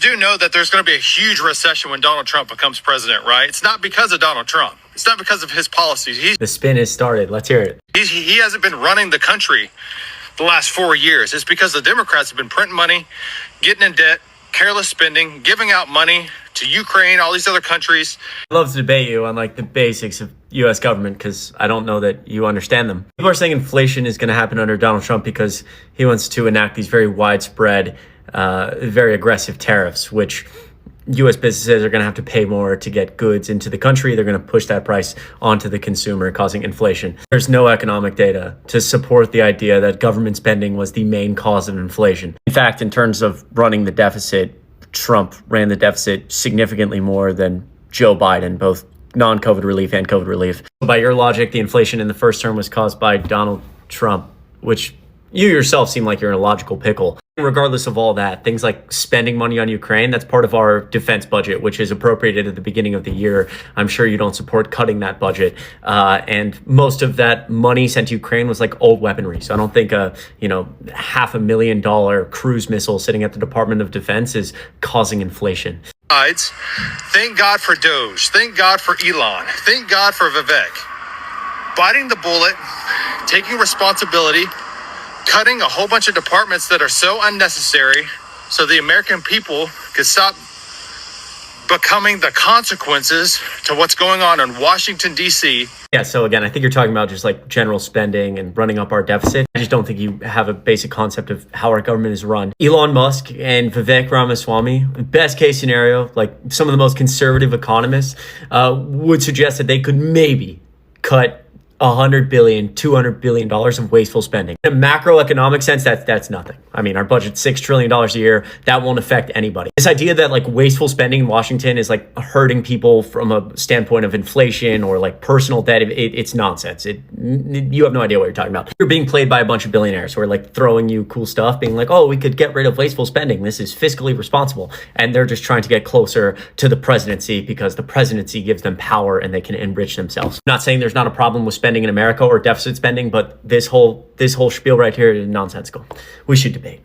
do know that there's going to be a huge recession when Donald Trump becomes president, right? It's not because of Donald Trump. It's not because of his policies. The spin has started. Let's hear it. He hasn't been running the country the last 4 years. It's because the Democrats have been printing money, getting in debt, careless spending, giving out money to Ukraine, all these other countries. I'd love to debate you on like the basics of U.S. government because I don't know that you understand them. People are saying inflation is going to happen under Donald Trump because he wants to enact these very widespread, very aggressive tariffs, which U.S. businesses are going to have to pay more to get goods into the country. They're going to push that price onto the consumer, causing inflation. There's no economic data to support the idea that government spending was the main cause of inflation. In fact, in terms of running the deficit, Trump ran the deficit significantly more than Joe Biden, both non-COVID relief and COVID relief. By your logic, the inflation in the first term was caused by Donald Trump, which you yourself seem like you're in a logical pickle. Regardless of all that, things like spending money on Ukraine, that's part of our defense budget, which is appropriated at the beginning of the year. I'm sure you don't support cutting that budget. And most of that money sent to Ukraine was like old weaponry. So I don't think a, $500,000 cruise missile sitting at the Department of Defense is causing inflation. Thank God for Doge. Thank God for Elon. Thank God for Vivek. Biting the bullet, taking responsibility, cutting a whole bunch of departments that are so unnecessary so the American people could stop becoming the consequences to what's going on in Washington, D.C. Yeah, so again, I think you're talking about just like general spending and running up our deficit. I just don't think you have a basic concept of how our government is run. Elon Musk and Vivek Ramaswamy, best case scenario, like some of the most conservative economists would suggest that they could maybe cut $100 billion, $200 billion of wasteful spending. In a macroeconomic sense, that's nothing. I mean, our budget's $6 trillion a year. That won't affect anybody. This idea that like wasteful spending in Washington is like hurting people from a standpoint of inflation or like personal debt, it's nonsense. You have no idea what you're talking about. You're being played by a bunch of billionaires who are like throwing you cool stuff, being like, oh, we could get rid of wasteful spending. This is fiscally responsible. And they're just trying to get closer to the presidency because the presidency gives them power and they can enrich themselves. I'm not saying there's not a problem with spending in America or deficit spending, but this whole spiel right here is nonsensical. We should debate.